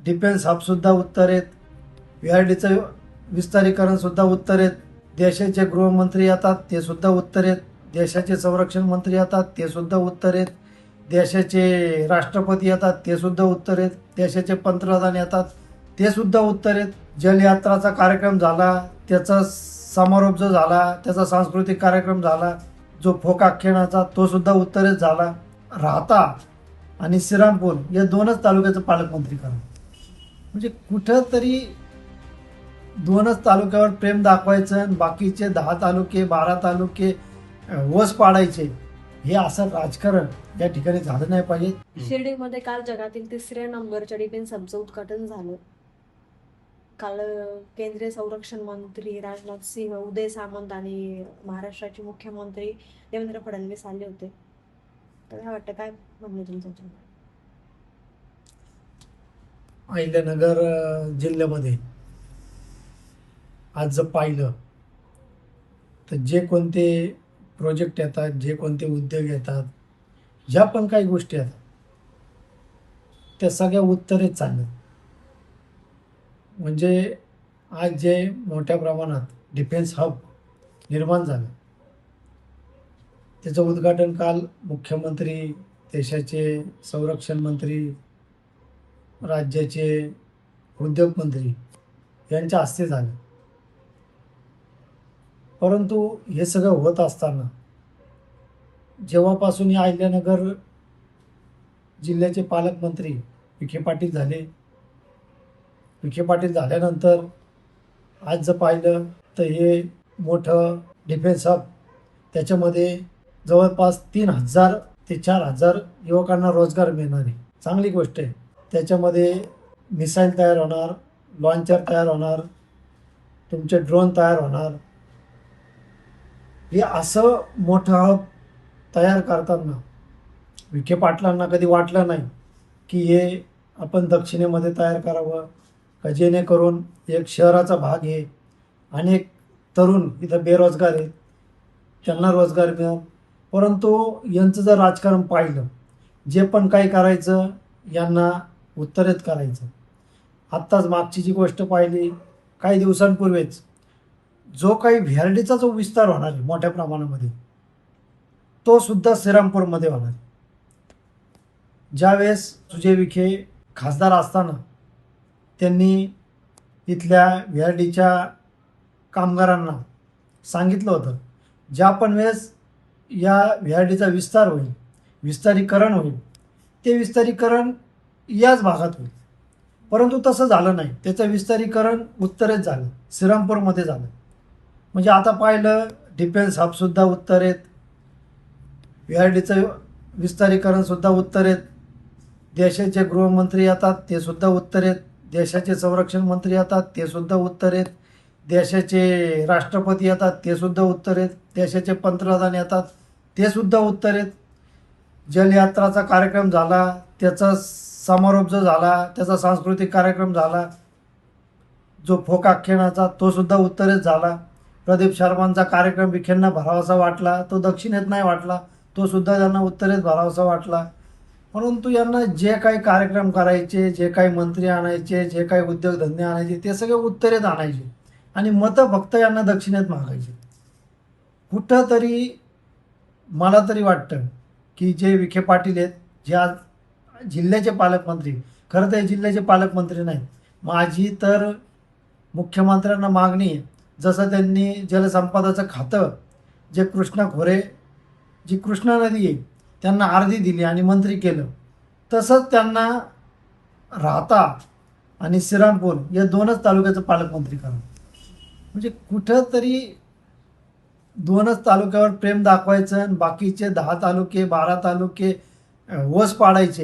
Defence हबसुद्धा उत्तरेत, VRDचं विस्तारीकरणसुद्धा उत्तरेत, देशाचे गृहमंत्री येतात ते सुद्धा उत्तरेत, देशाचे संरक्षण मंत्री येतात ते सुद्धा उत्तरेत, देशाचे राष्ट्रपती येतात ते सुद्धा उत्तरेत, देशाचे पंतप्रधान येतात ते सुद्धा उत्तरेत. जलयात्राचा कार्यक्रम झाला, त्याचा समारोप जो झाला, त्याचा सांस्कृतिक कार्यक्रम झाला, जो फोक आख्यानाचा तो सुद्धा उत्तरेत झाला. राहता आणि श्रीरामपूर या दोनच तालुक्याचं पालकमंत्री करा. म्हणजे कुठंतरी दोनच तालुक्यावर प्रेम दाखवायचं आणि बाकीचे 10 तालुके 12 तालुके वस पाडायचे, हे असं राजकारण या ठिकाणी झालं नाही पाहिजे. शिर्डीमध्ये काल जगातील 3ऱ्या नंबरच्या डिफेन्स हबचं उद्घाटन झालं. काल केंद्रीय संरक्षण मंत्री राजनाथ सिंह, उदय सामंत आणि महाराष्ट्राचे मुख्यमंत्री देवेंद्र फडणवीस आले होते. तर काय वाटतं, काय म्हणणं तुमचं? अहिल्यानगर जिल्ह्यामध्ये आज जर पाहिलं तर जे कोणते प्रोजेक्ट येतात, जे कोणते उद्योग येतात, ज्या पण काही गोष्टी येतात त्या सगळ्या उत्तरेत चालल्या. म्हणजे आज जे मोठ्या प्रमाणात डिफेन्स हब निर्माण झालं त्याचं उद्घाटन काल मुख्यमंत्री, देशाचे संरक्षण मंत्री, राज्याचे उद्योगमंत्री यांच्या हस्ते झालं. परंतु हे सगळं होत असताना जेव्हापासून या अहिल्यानगर जिल्ह्याचे पालकमंत्री विखे पाटील झाले, विखे पाटील झाल्यानंतर आज जर पाहिलं तर हे मोठं डिफेन्स हब, त्याच्यामध्ये जवळपास 3000 ते 4000 युवकांना रोजगार मिळणार आहे. चांगली गोष्ट आहे. त्याच्यामध्ये मिसाईल तयार होणार, लॉन्चर तयार होणार, तुमचे ड्रोन तयार होणार. हे असं मोठं हब तयार करताना विखे पाटलांना कधी वाटलं नाही की हे आपण दक्षिणेमध्ये तयार करावं, का जेणेकरून एक शहराचा भाग आहे, अनेक तरुण इथं बेरोजगार आहेत, त्यांना रोजगार मिळेल. परंतु यांचं जर राजकारण पाहिलं, जे पण काही करायचं यांना उत्तरेत करायचं. आत्ताच मागची जी गोष्ट पाहिली काही दिवसांपूर्वीच, जो काही VRDचा जो विस्तार होणार आहे मोठ्या प्रमाणामध्ये, तो सुद्धा श्रीरामपूरमध्ये होणार. ज्यावेळेस सुजय विखे खासदार असताना त्यांनी इथल्या VRDच्या कामगारांना सांगितलं होतं, ज्या पण वेळेस या VRDचा विस्तार होईल, विस्तारीकरण होईल, ते विस्तारीकरण याच भागात होईल. परंतु तसं झालं नाही. त्याचं विस्तारीकरण उत्तरेत झालं, श्रीरामपूरमध्ये झालं. म्हणजे आता पाहिलं डिफेन्स हबसुद्धा उत्तरेत, VRDचं विस्तारीकरणसुद्धा उत्तरेत, देशाचे गृहमंत्री येतात ते सुद्धा उत्तरेत, देशाचे संरक्षण मंत्री येतात ते सुद्धा उत्तरेत, देशाचे राष्ट्रपती येतात ते सुद्धा उत्तरेत, देशाचे पंतप्रधान येतात ते सुद्धा उत्तरेत. जलयात्राचा कार्यक्रम झाला, त्याचा समारोप जो झाला, त्याचा सांस्कृतिक कार्यक्रम झाला, जो फोक आख्यानाचा तो सुद्धा उत्तरेत झाला. प्रदीप शर्मांचा कार्यक्रम विखेंना भरावासा वाटला, तो दक्षिणेत नाही वाटला, तो सुद्धा त्यांना उत्तरेत भरावासा वाटला. परंतु यांना जे काही कार्यक्रम करायचे, जे काही मंत्री आणायचे, जे काही उद्योगधंदे आणायचे, ते सगळे उत्तरेत आणायचे आणि मतं फक्त यांना दक्षिणेत मागायचे. कुठंतरी मला तरी वाटतं की जे विखे पाटील आहेत, जे आज जिल्ह्याचे पालकमंत्री, खरं तर जिल्ह्याचे पालकमंत्री नाहीत, माझी तर मुख्यमंत्र्यांना मागणी आहे, जसं त्यांनी जलसंपदाचं खातं जे कृष्णा खोरे, जी कृष्णा नदी आहे त्यांना अर्धी दिली आणि मंत्री केलं, तसंच त्यांना राहता आणि श्रीरामपूर या दोनच तालुक्याचं पालकमंत्री करा. म्हणजे कुठंतरी दोनच तालुक्यावर प्रेम दाखवायचं आणि बाकीचे 10 तालुके 12 तालुके वस पाडायचे,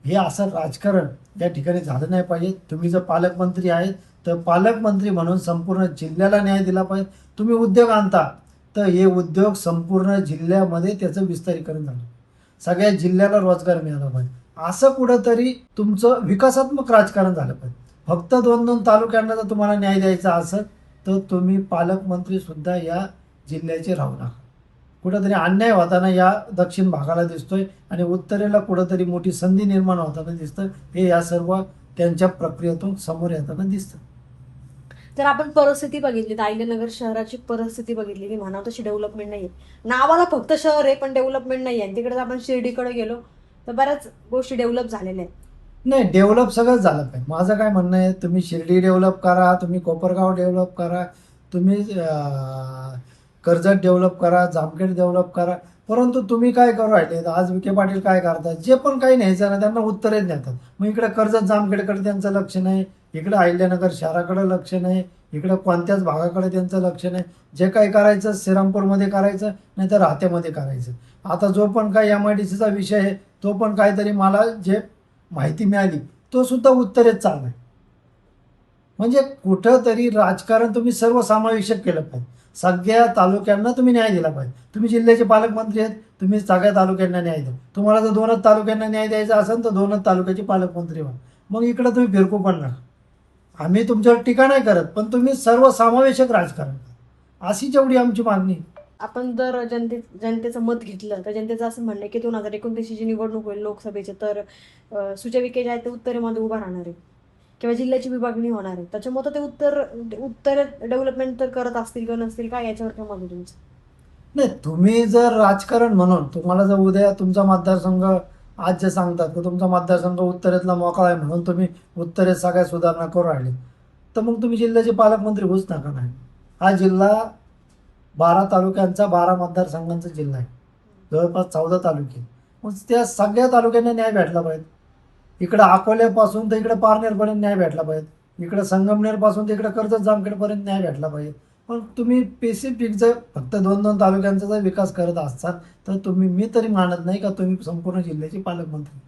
हे असं राजकारण या ठिकाणी झालं नाही पाहिजे. तुम्ही जर पालकमंत्री आहेत तर पालकमंत्री म्हणून संपूर्ण जिल्ह्याला न्याय दिला पाहिजे. तुम्ही उद्योग आणता तर हे उद्योग संपूर्ण जिल्ह्यामध्ये त्याचं विस्तारीकरण झालं, सगळ्या जिल्ह्याला रोजगार मिळाला पाहिजे. असं कुठंतरी तुमचं विकासात्मक राजकारण झालं पाहिजे. फक्त 2-2 तालुक्यांना जर तुम्हाला न्याय द्यायचा असेल तर तुम्ही पालकमंत्री सुद्धा या जिल्ह्याचे राहू नका. कुठंतरी अन्याय होताना या दक्षिण भागाला दिसतोय आणि उत्तरेला कुठंतरी मोठी संधी निर्माण होताना दिसतं. हे या सर्व त्यांच्या प्रक्रियेतून समोर येताना दिसतं. जर आपण परिस्थिती बघितली तर अहिल्यानगर शहराची परिस्थिती बघितली की म्हणावं तशी डेव्हलपमेंट नाहीये. नावाला फक्त शहर आहे पण डेव्हलपमेंट नाही आहे. तिकडे जर आपण शिर्डीकडे गेलो तर बऱ्याच गोष्टी डेव्हलप झालेल्या आहेत. नाही, डेव्हलप सगळंच झालं पाहिजे. माझं काय म्हणणं आहे, तुम्ही शिर्डी डेव्हलप करा, तुम्ही कोपरगाव डेव्हलप करा, तुम्ही कर्जत डेव्हलप करा, जामखेड डेव्हलप करा, परंतु तुम्ही काय करू राहिले, आज विखे पाटील काय करतात, जे पण काही न्यायचं ना त्यांना उत्तरेच देतात. मग इकडे कर्जत जामखेडकडे त्यांचं लक्ष नाही, इकडे अहिल्यानगर शहराकडे लक्ष नाही, इकडे कोणत्याच भागाकडे त्यांचं लक्ष नाही. जे काही करायचं श्रीरामपूरमध्ये करायचं, नाही तर राहत्यामध्ये करायचं. आता जो पण काही MIDCचा विषय आहे तो पण काहीतरी मला जे माहिती मिळाली तो सुद्धा उत्तरेत चाललाय. म्हणजे कुठंतरी राजकारण तुम्ही सर्वसमावेशक केलं पाहिजे. सगळ्या तालुक्यांना तुम्ही न्याय दिला पाहिजे. तुम्ही जिल्ह्याचे पालकमंत्री आहेत, तुम्ही सगळ्या तालुक्यांना न्याय द्या. तुम्हाला जर 2च तालुक्यांना न्याय द्यायचा असेल तर 2च तालुक्याचे पालकमंत्री व्हा. मग इकडं तुम्ही फिरकू पण नका. आम्ही तुमच्यावर टीका नाही करत, पण तुम्ही सर्वसमावेशक राजकारण करा, अशी जेवढी आमची मागणी आहे. आपण जर जनतेचं मत घेतलं तर जनतेचं असं म्हणणं आहे की 2029 ची निवडणूक होईल लोकसभेची तर सुजय विखे जे आहेत ते उत्तरेमध्ये उभा राहणार आहे किंवा जिल्ह्याची विभागणी होणार आहे. त्याच्यामुळे ते उत्तर डेव्हलपमेंट तर करत असतील किंवा नसतील काय याच्यावर काय मत आहे तुमचं? नाही, तुम्ही जर राजकारण म्हणून तुम्हाला जर उद्या तुमचा मतदारसंघ आज जे सांगतात की तुमचा मतदारसंघ उत्तरेतला मोकळा आहे म्हणून तुम्ही उत्तरेत सगळ्या सुधारणा करू राहिले, तर मग तुम्ही जिल्ह्याचे पालकमंत्री होऊच नका. नाही, हा जिल्हा 12 तालुक्यांचा 12 मतदारसंघांचा जिल्हा आहे, जवळपास 14 तालुके. मग त्या सगळ्या तालुक्यांना न्याय भेटला पाहिजे. इकडं अकोल्यापासून तर इकडे पारनेरपर्यंत न्याय भेटला पाहिजे, इकडे संगमनेरपासून तर इकडे कर्जत जामखेडपर्यंत न्याय भेटला पाहिजे. पण तुम्ही स्पेसिफिक जर फक्त 2-2 तालुक्यांचा जर विकास करत असाल तर मी तरी मानत नाही का तुम्ही संपूर्ण जिल्ह्याचे पालकमंत्री.